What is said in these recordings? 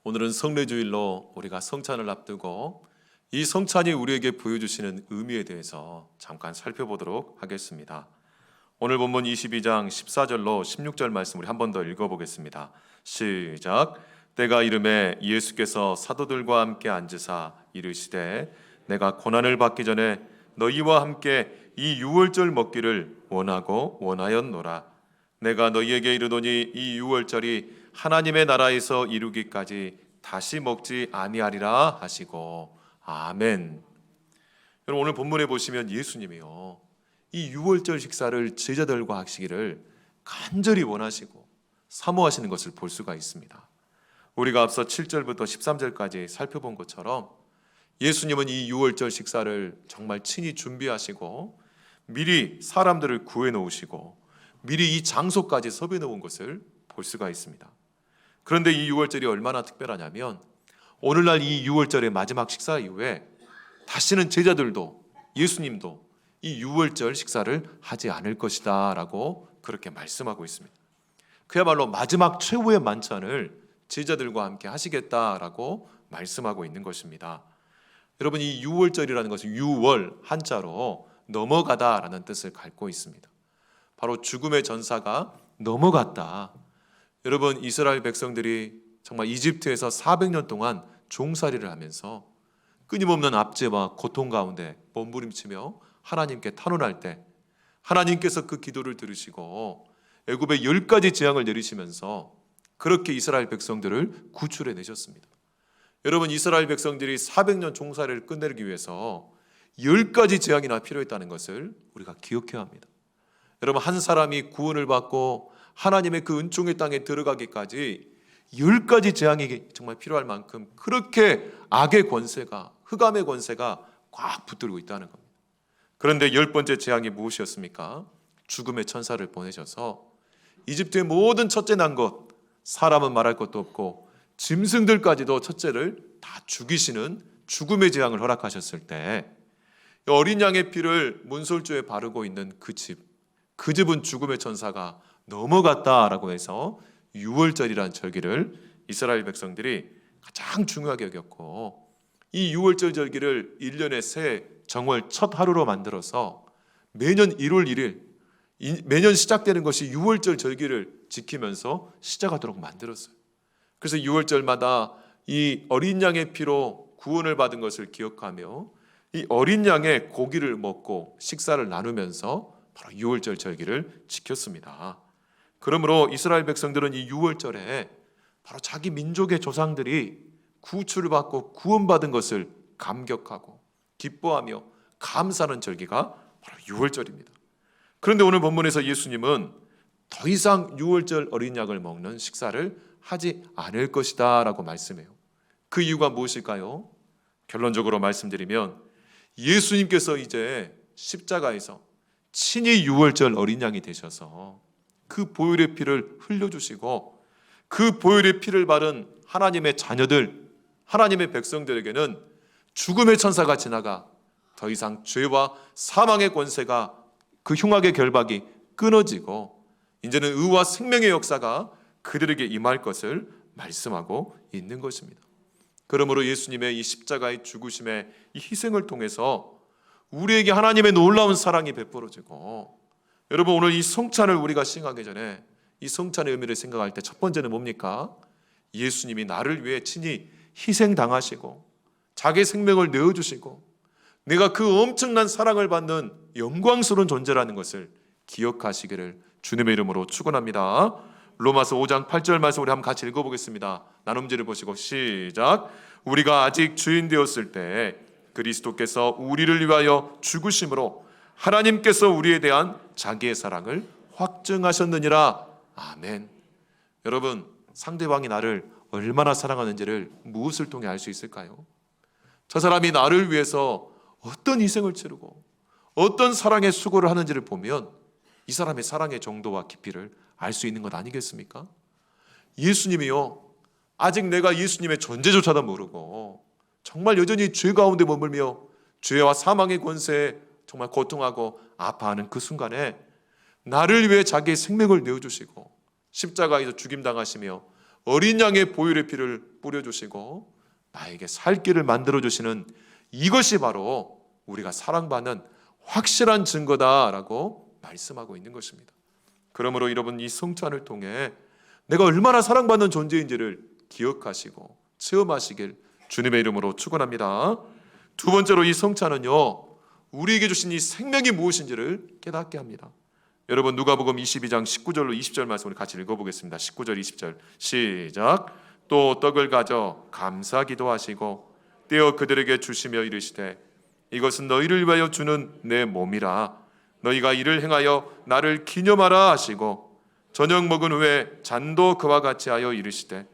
오늘은 성례주일로 우리가 성찬을 앞두고 이 성찬이 우리에게 보여주시는 의미에 대해서 잠깐 살펴보도록 하겠습니다. 오늘 본문 22장 14절로 16절 말씀 우리 한 번 더 읽어보겠습니다. 시작. 때가 이르매 예수께서 사도들과 함께 앉으사 이르시되 내가 고난을 받기 전에 너희와 함께 이 유월절 먹기를 원하고 원하였노라. 내가 너희에게 이르노니 이 유월절이 하나님의 나라에서 이루기까지 다시 먹지 아니하리라 하시고 아멘. 여러분 오늘 본문에 보시면 예수님이요 이 유월절 식사를 제자들과 하시기를 간절히 원하시고 사모하시는 것을 볼 수가 있습니다. 우리가 앞서 7절부터 13절까지 살펴본 것처럼 예수님은 이 유월절 식사를 정말 친히 준비하시고 미리 사람들을 구해 놓으시고 미리 이 장소까지 섭외 놓은 것을 볼 수가 있습니다. 그런데 이 유월절이 얼마나 특별하냐면 오늘날 이 유월절의 마지막 식사 이후에 다시는 제자들도 예수님도 이 유월절 식사를 하지 않을 것이다 라고 그렇게 말씀하고 있습니다. 그야말로 마지막 최후의 만찬을 제자들과 함께 하시겠다라고 말씀하고 있는 것입니다. 여러분 이 유월절이라는 것은 유월 한자로 넘어가다라는 뜻을 갖고 있습니다. 바로 죽음의 전사가 넘어갔다. 여러분 이스라엘 백성들이 정말 이집트에서 400년 동안 종살이를 하면서 끊임없는 압제와 고통 가운데 몸부림치며 하나님께 탄원할 때 하나님께서 그 기도를 들으시고 애굽의 10가지 재앙을 내리시면서 그렇게 이스라엘 백성들을 구출해 내셨습니다. 여러분 이스라엘 백성들이 400년 종살이를 끝내기 위해서 10가지 재앙이나 필요했다는 것을 우리가 기억해야 합니다. 여러분 한 사람이 구원을 받고 하나님의 그 은총의 땅에 들어가기까지 10가지 재앙이 정말 필요할 만큼 그렇게 악의 권세가 흑암의 권세가 꽉 붙들고 있다는 겁니다. 그런데 10번째 재앙이 무엇이었습니까? 죽음의 천사를 보내셔서 이집트의 모든 첫째 난 것 사람은 말할 것도 없고 짐승들까지도 첫째를 다 죽이시는 죽음의 재앙을 허락하셨을 때 어린 양의 피를 문설주에 바르고 있는 그 집은 죽음의 천사가 넘어갔다라고 해서 유월절이라는 절기를 이스라엘 백성들이 가장 중요하게 여겼고 이 유월절 절기를 1년의 새 정월 첫 하루로 만들어서 매년 1월 1일 매년 시작되는 것이 유월절 절기를 지키면서 시작하도록 만들었어요. 그래서 유월절마다 이 어린 양의 피로 구원을 받은 것을 기억하며 이 어린 양의 고기를 먹고 식사를 나누면서 바로 유월절 절기를 지켰습니다. 그러므로 이스라엘 백성들은 이 유월절에 바로 자기 민족의 조상들이 구출을 받고 구원받은 것을 감격하고 기뻐하며 감사하는 절기가 바로 유월절입니다. 그런데 오늘 본문에서 예수님은 더 이상 유월절 어린 양을 먹는 식사를 하지 않을 것이다 라고 말씀해요. 그 이유가 무엇일까요? 결론적으로 말씀드리면 예수님께서 이제 십자가에서 친히 유월절 어린 양이 되셔서 그 보혈의 피를 흘려주시고 그 보혈의 피를 바른 하나님의 자녀들 하나님의 백성들에게는 죽음의 천사가 지나가 더 이상 죄와 사망의 권세가 그 흉악의 결박이 끊어지고 이제는 의와 생명의 역사가 그들에게 임할 것을 말씀하고 있는 것입니다. 그러므로 예수님의 이 십자가의 죽으심의 이 희생을 통해서 우리에게 하나님의 놀라운 사랑이 베풀어지고 여러분 오늘 이 성찬을 우리가 시행하기 전에 이 성찬의 의미를 생각할 때 첫 번째는 뭡니까? 예수님이 나를 위해 친히 희생당하시고 자기 생명을 내어주시고 내가 그 엄청난 사랑을 받는 영광스러운 존재라는 것을 기억하시기를 주님의 이름으로 축원합니다. 로마서 5장 8절 말씀 우리 한번 같이 읽어보겠습니다. 나눔지를 보시고 시작. 우리가 아직 주인 되었을 때 그리스도께서 우리를 위하여 죽으심으로 하나님께서 우리에 대한 자기의 사랑을 확증하셨느니라. 아멘. 여러분 상대방이 나를 얼마나 사랑하는지를 무엇을 통해 알 수 있을까요? 저 사람이 나를 위해서 어떤 희생을 치르고 어떤 사랑의 수고를 하는지를 보면 이 사람의 사랑의 정도와 깊이를 알 수 있는 것 아니겠습니까? 예수님이요 아직 내가 예수님의 존재조차도 모르고 정말 여전히 죄 가운데 머물며 죄와 사망의 권세에 정말 고통하고 아파하는 그 순간에 나를 위해 자기의 생명을 내어주시고 십자가에서 죽임당하시며 어린 양의 보혈의 피를 뿌려주시고 나에게 살 길을 만들어주시는 이것이 바로 우리가 사랑받는 확실한 증거다라고 말씀하고 있는 것입니다. 그러므로 여러분, 이 성찬을 통해 내가 얼마나 사랑받는 존재인지를 기억하시고 체험하시길 주님의 이름으로 축원합니다. 두 번째로, 이 성찬은요, 우리에게 주신 이 생명이 무엇인지를 깨닫게 합니다. 여러분, 누가복음 22장 19절로 20절 말씀을 같이 읽어보겠습니다. 19절 20절 시작. 또 떡을 가져 감사 기도하시고 떼어 그들에게 주시며 이르시되 이것은 너희를 위하여 주는 내 몸이라. 너희가 이를 행하여 나를 기념하라 하시고 저녁 먹은 후에 잔도 그와 같이 하여 이르시되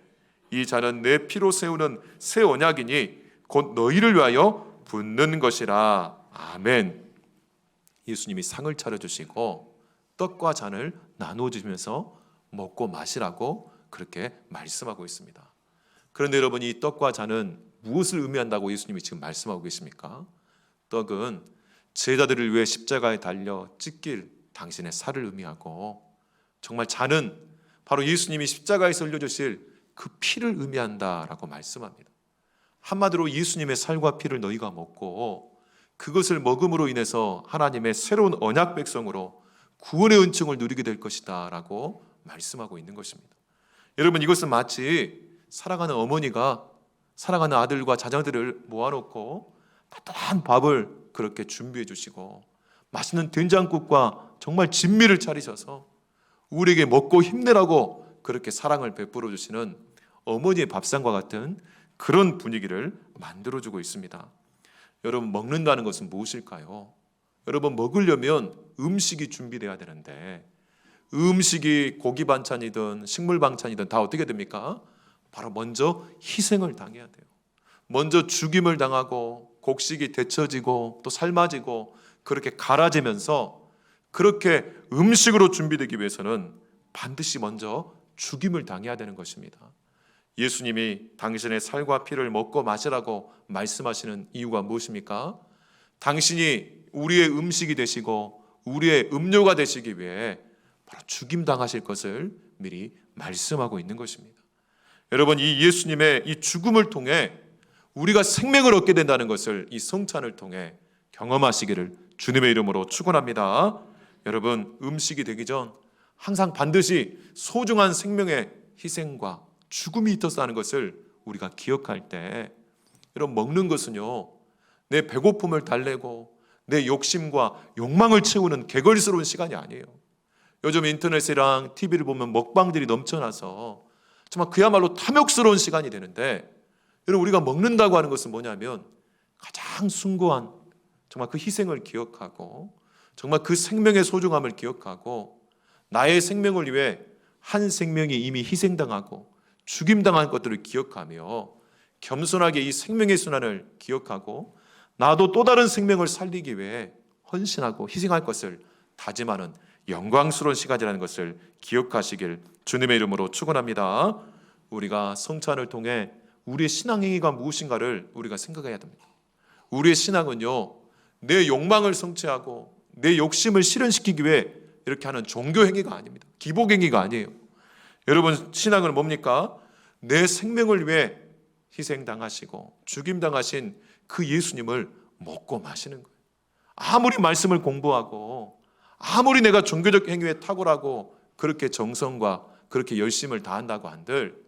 이 잔은 내 피로 세우는 새 언약이니 곧 너희를 위하여 붓는 것이라. 아멘. 예수님이 상을 차려주시고 떡과 잔을 나누어 주시면서 먹고 마시라고 그렇게 말씀하고 있습니다. 그런데 여러분, 이 떡과 잔은 무엇을 의미한다고 예수님이 지금 말씀하고 계십니까? 떡은 제자들을 위해 십자가에 달려 찢길 당신의 살을 의미하고, 정말 잔은 바로 예수님이 십자가에서 흘려주실 그 피를 의미한다라고 말씀합니다. 한마디로 예수님의 살과 피를 너희가 먹고 그것을 먹음으로 인해서 하나님의 새로운 언약 백성으로 구원의 은총을 누리게 될 것이다 라고 말씀하고 있는 것입니다. 여러분, 이것은 마치 사랑하는 어머니가 사랑하는 아들과 자녀들을 모아놓고 따뜻한 밥을 그렇게 준비해 주시고 맛있는 된장국과 정말 진미를 차리셔서 우리에게 먹고 힘내라고 그렇게 사랑을 베풀어 주시는 어머니의 밥상과 같은 그런 분위기를 만들어주고 있습니다. 여러분, 먹는다는 것은 무엇일까요? 여러분, 먹으려면 음식이 준비돼야 되는데 음식이 고기 반찬이든 식물 반찬이든 다 어떻게 됩니까? 바로 먼저 희생을 당해야 돼요. 먼저 죽임을 당하고 곡식이 데쳐지고 또 삶아지고 그렇게 갈아지면서 그렇게 음식으로 준비되기 위해서는 반드시 먼저 죽임을 당해야 되는 것입니다. 예수님이 당신의 살과 피를 먹고 마시라고 말씀하시는 이유가 무엇입니까? 당신이 우리의 음식이 되시고 우리의 음료가 되시기 위해 바로 죽임당하실 것을 미리 말씀하고 있는 것입니다. 여러분, 이 예수님의 이 죽음을 통해 우리가 생명을 얻게 된다는 것을 이 성찬을 통해 경험하시기를 주님의 이름으로 축원합니다. 여러분, 음식이 되기 전 항상 반드시 소중한 생명의 희생과 죽음이 있었다는 것을 우리가 기억할 때, 여러분, 먹는 것은요, 내 배고픔을 달래고 내 욕심과 욕망을 채우는 개걸스러운 시간이 아니에요. 요즘 인터넷이랑 TV를 보면 먹방들이 넘쳐나서 정말 그야말로 탐욕스러운 시간이 되는데, 여러분, 우리가 먹는다고 하는 것은 뭐냐면 가장 숭고한 정말 그 희생을 기억하고 정말 그 생명의 소중함을 기억하고 나의 생명을 위해 한 생명이 이미 희생당하고 죽임당한 것들을 기억하며 겸손하게 이 생명의 순환을 기억하고 나도 또 다른 생명을 살리기 위해 헌신하고 희생할 것을 다짐하는 영광스러운 시간이라는 것을 기억하시길 주님의 이름으로 축원합니다. 우리가 성찬을 통해 우리의 신앙행위가 무엇인가를 우리가 생각해야 됩니다. 우리의 신앙은요, 내 욕망을 성취하고 내 욕심을 실현시키기 위해 이렇게 하는 종교행위가 아닙니다. 기복행위가 아니에요. 여러분, 신앙은 뭡니까? 내 생명을 위해 희생당하시고 죽임당하신 그 예수님을 먹고 마시는 거예요. 아무리 말씀을 공부하고 아무리 내가 종교적 행위에 탁월하고 그렇게 정성과 그렇게 열심을 다한다고 한들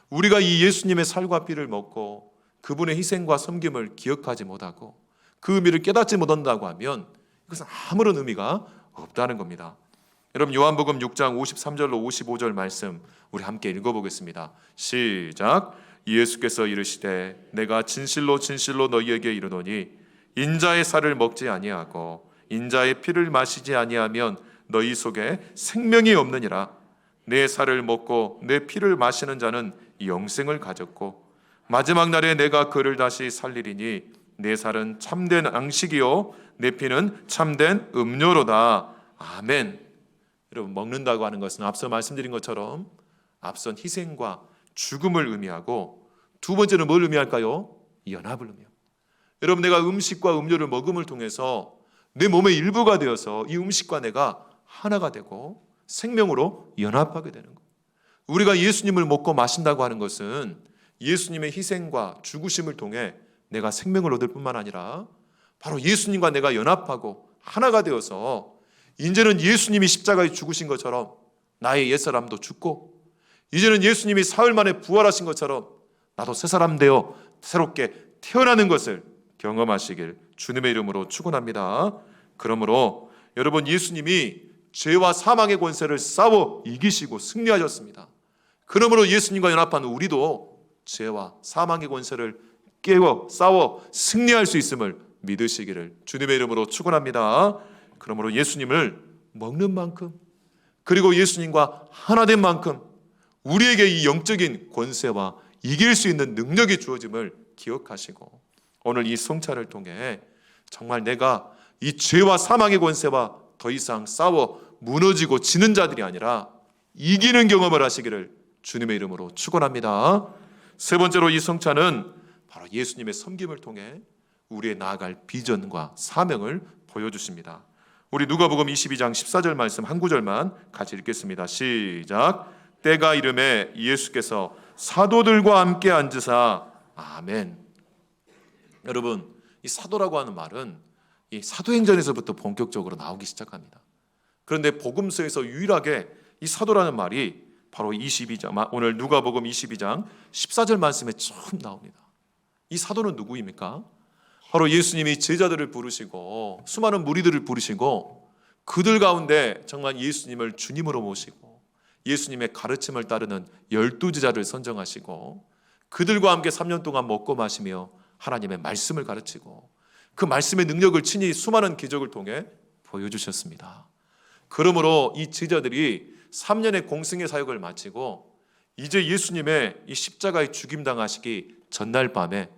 우리가 이 예수님의 살과 피를 먹고 그분의 희생과 섬김을 기억하지 못하고 그 의미를 깨닫지 못한다고 하면 이것은 아무런 의미가 없다는 겁니다. 여러분, 요한복음 6장 53절로 55절 말씀 우리 함께 읽어보겠습니다. 시작. 예수께서 이르시되 내가 진실로 진실로 너희에게 이르노니 인자의 살을 먹지 아니하고 인자의 피를 마시지 아니하면 너희 속에 생명이 없느니라. 내 살을 먹고 내 피를 마시는 자는 영생을 가졌고 마지막 날에 내가 그를 다시 살리리니 내 살은 참된 양식이요 내 피는 참된 음료로다. 아멘. 여러분, 먹는다고 하는 것은 앞서 말씀드린 것처럼 앞선 희생과 죽음을 의미하고 두 번째는 뭘 의미할까요? 연합을 의미합니다. 여러분, 내가 음식과 음료를 먹음을 통해서 내 몸의 일부가 되어서 이 음식과 내가 하나가 되고 생명으로 연합하게 되는 거예요. 우리가 예수님을 먹고 마신다고 하는 것은 예수님의 희생과 죽으심을 통해 내가 생명을 얻을 뿐만 아니라 바로 예수님과 내가 연합하고 하나가 되어서 이제는 예수님이 십자가에 죽으신 것처럼 나의 옛사람도 죽고, 이제는 예수님이 사흘 만에 부활하신 것처럼 나도 새 사람 되어 새롭게 태어나는 것을 경험하시길 주님의 이름으로 축원합니다. 그러므로 여러분, 예수님이 죄와 사망의 권세를 싸워 이기시고 승리하셨습니다. 그러므로 예수님과 연합한 우리도 죄와 사망의 권세를 깨워 싸워 승리할 수 있음을 믿으시기를 주님의 이름으로 축원합니다. 그러므로 예수님을 먹는 만큼, 그리고 예수님과 하나 된 만큼 우리에게 이 영적인 권세와 이길 수 있는 능력이 주어짐을 기억하시고, 오늘 이 성찬을 통해 정말 내가 이 죄와 사망의 권세와 더 이상 싸워 무너지고 지는 자들이 아니라 이기는 경험을 하시기를 주님의 이름으로 축원합니다. 세 번째로, 이 성찬은 바로 예수님의 섬김을 통해 우리의 나아갈 비전과 사명을 보여주십니다. 우리 누가복음 22장 14절 말씀 한 구절만 같이 읽겠습니다. 시작. 때가 이르매 예수께서 사도들과 함께 앉으사. 아멘. 여러분, 이 사도라고 하는 말은 이 사도행전에서부터 본격적으로 나오기 시작합니다. 그런데 복음서에서 유일하게 이 사도라는 말이 바로 22장, 오늘 누가복음 22장 14절 말씀에 처음 나옵니다. 이 사도는 누구입니까? 바로 예수님이 제자들을 부르시고 수많은 무리들을 부르시고 그들 가운데 정말 예수님을 주님으로 모시고 예수님의 가르침을 따르는 12제자를 선정하시고 그들과 함께 3년 동안 먹고 마시며 하나님의 말씀을 가르치고 그 말씀의 능력을 친히 수많은 기적을 통해 보여주셨습니다. 그러므로 이 제자들이 3년의 공생의 사역을 마치고 이제 예수님의 이 십자가에 죽임당하시기 전날 밤에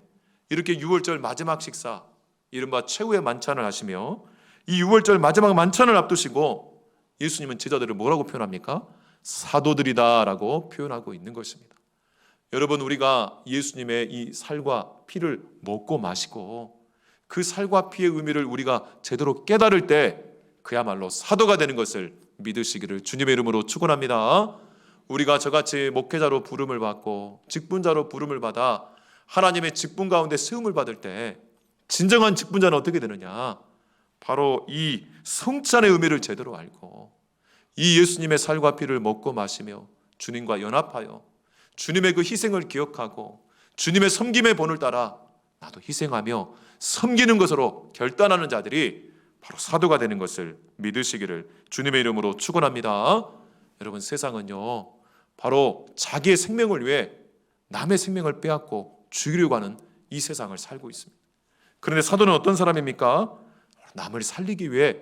이렇게 유월절 마지막 식사, 이른바 최후의 만찬을 하시며 이 유월절 마지막 만찬을 앞두시고 예수님은 제자들을 뭐라고 표현합니까? 사도들이다 라고 표현하고 있는 것입니다. 여러분, 우리가 예수님의 이 살과 피를 먹고 마시고 그 살과 피의 의미를 우리가 제대로 깨달을 때 그야말로 사도가 되는 것을 믿으시기를 주님의 이름으로 축원합니다. 우리가 저같이 목회자로 부름을 받고 직분자로 부름을 받아 하나님의 직분 가운데 세움을 받을 때 진정한 직분자는 어떻게 되느냐? 바로 이 성찬의 의미를 제대로 알고 이 예수님의 살과 피를 먹고 마시며 주님과 연합하여 주님의 그 희생을 기억하고 주님의 섬김의 본을 따라 나도 희생하며 섬기는 것으로 결단하는 자들이 바로 사도가 되는 것을 믿으시기를 주님의 이름으로 축원합니다. 여러분, 세상은요 바로 자기의 생명을 위해 남의 생명을 빼앗고 죽이려고 하는 이 세상을 살고 있습니다. 그런데 사도는 어떤 사람입니까? 남을 살리기 위해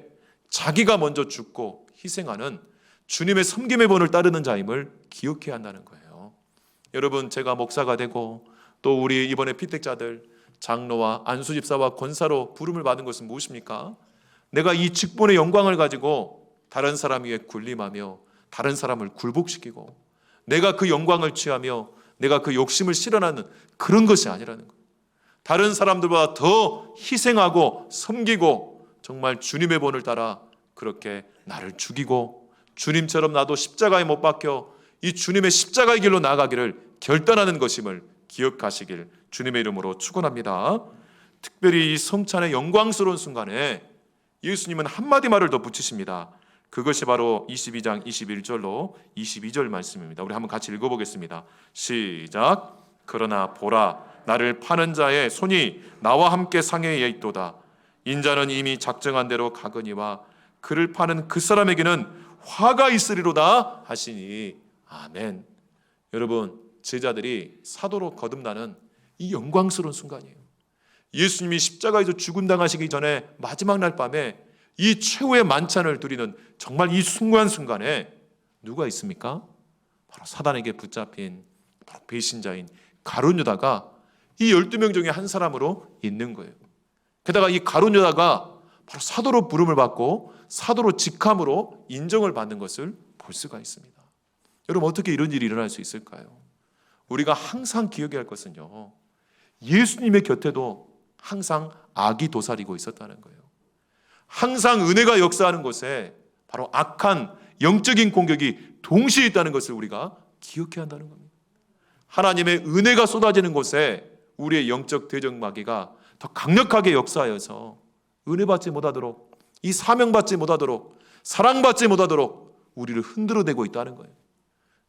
자기가 먼저 죽고 희생하는 주님의 섬김의 본을 따르는 자임을 기억해야 한다는 거예요. 여러분, 제가 목사가 되고 또 우리 이번에 피택자들 장로와 안수집사와 권사로 부름을 받은 것은 무엇입니까? 내가 이 직분의 영광을 가지고 다른 사람 위에 군림하며 다른 사람을 굴복시키고 내가 그 영광을 취하며 내가 그 욕심을 실현하는 그런 것이 아니라는 거예요. 다른 사람들보다 더 희생하고 섬기고 정말 주님의 본을 따라 그렇게 나를 죽이고 주님처럼 나도 십자가에 못 박혀 이 주님의 십자가의 길로 나아가기를 결단하는 것임을 기억하시길 주님의 이름으로 축원합니다. 특별히 이 성찬의 영광스러운 순간에 예수님은 한마디 말을 더 붙이십니다. 그것이 바로 22장 21절로 22절 말씀입니다. 우리 한번 같이 읽어보겠습니다. 시작. 그러나 보라, 나를 파는 자의 손이 나와 함께 상해에 있도다. 인자는 이미 작정한 대로 가거니와 그를 파는 그 사람에게는 화가 있으리로다 하시니. 아멘. 여러분, 제자들이 사도로 거듭나는 이 영광스러운 순간이에요. 예수님이 십자가에서 죽음당하시기 전에 마지막 날 밤에 이 최후의 만찬을 드리는 정말 이 순간순간에 누가 있습니까? 바로 사단에게 붙잡힌 바로 배신자인 가룟 유다가 이 12명 중에 한 사람으로 있는 거예요. 게다가 이 가룟 유다가 바로 사도로 부름을 받고 사도로 직함으로 인정을 받는 것을 볼 수가 있습니다. 여러분, 어떻게 이런 일이 일어날 수 있을까요? 우리가 항상 기억해야 할 것은요, 예수님의 곁에도 항상 악이 도사리고 있었다는 거예요. 항상 은혜가 역사하는 곳에 바로 악한 영적인 공격이 동시에 있다는 것을 우리가 기억해야 한다는 겁니다. 하나님의 은혜가 쏟아지는 곳에 우리의 영적 대적마귀가 더 강력하게 역사하여서 은혜 받지 못하도록, 이 사명 받지 못하도록, 사랑받지 못하도록 우리를 흔들어대고 있다는 거예요.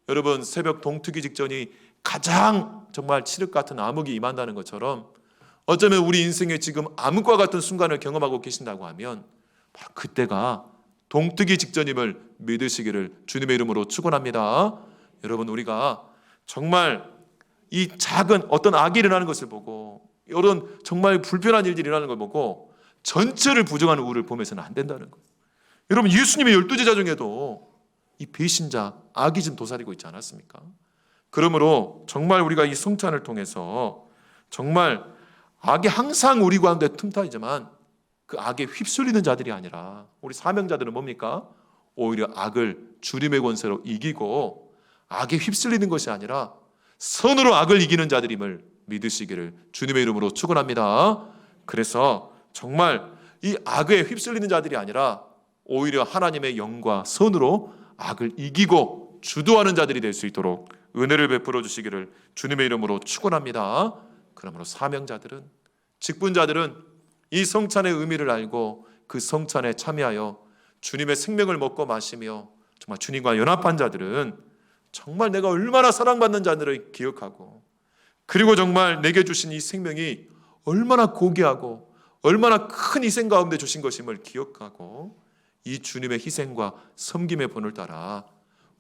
여러분, 새벽 동트기 직전이 가장 정말 칠흑 같은 암흑이 임한다는 것처럼 어쩌면 우리 인생에 지금 암흑과 같은 순간을 경험하고 계신다고 하면 바로 그때가 동트기 직전임을 믿으시기를 주님의 이름으로 축원합니다. 여러분, 우리가 정말 이 작은 어떤 악이 일어나는 것을 보고, 이런 정말 불편한 일들이 일어나는 걸 보고 전체를 부정하는 우리를 보면서는 안 된다는 거예요. 여러분, 예수님의 12제자 중에도 이 배신자, 악이 좀 도사리고 있지 않았습니까? 그러므로 정말 우리가 이 성찬을 통해서 정말 악이 항상 우리 가운데 틈타이지만 그 악에 휩쓸리는 자들이 아니라 우리 사명자들은 뭡니까? 오히려 악을 주님의 권세로 이기고 악에 휩쓸리는 것이 아니라 선으로 악을 이기는 자들임을 믿으시기를 주님의 이름으로 축원합니다. 그래서 정말 이 악에 휩쓸리는 자들이 아니라 오히려 하나님의 영과 선으로 악을 이기고 주도하는 자들이 될 수 있도록 은혜를 베풀어 주시기를 주님의 이름으로 축원합니다. 그러므로 사명자들은, 직분자들은 이 성찬의 의미를 알고 그 성찬에 참여하여 주님의 생명을 먹고 마시며 정말 주님과 연합한 자들은 정말 내가 얼마나 사랑받는 자들을 기억하고, 그리고 정말 내게 주신 이 생명이 얼마나 고귀하고 얼마나 큰 희생 가운데 주신 것임을 기억하고 이 주님의 희생과 섬김의 본을 따라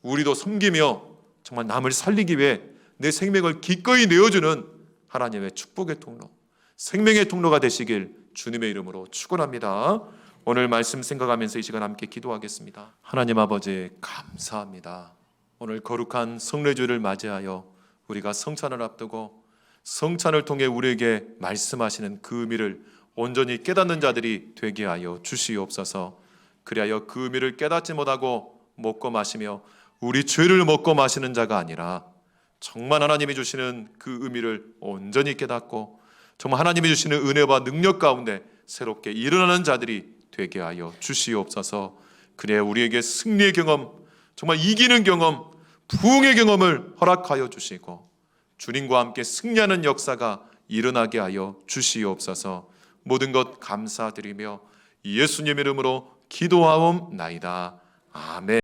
우리도 섬기며 정말 남을 살리기 위해 내 생명을 기꺼이 내어주는 하나님의 축복의 통로, 생명의 통로가 되시길 주님의 이름으로 축원합니다. 오늘 말씀 생각하면서 이 시간 함께 기도하겠습니다. 하나님 아버지, 감사합니다. 오늘 거룩한 성례주를 맞이하여 우리가 성찬을 앞두고 성찬을 통해 우리에게 말씀하시는 그 의미를 온전히 깨닫는 자들이 되게 하여 주시옵소서. 그리하여 그 의미를 깨닫지 못하고 먹고 마시며 우리 죄를 먹고 마시는 자가 아니라 정말 하나님이 주시는 그 의미를 온전히 깨닫고 정말 하나님이 주시는 은혜와 능력 가운데 새롭게 일어나는 자들이 되게 하여 주시옵소서. 그래 우리에게 승리의 경험, 정말 이기는 경험, 부흥의 경험을 허락하여 주시고 주님과 함께 승리하는 역사가 일어나게 하여 주시옵소서. 모든 것 감사드리며 예수님 이름으로 기도하옵나이다. 아멘.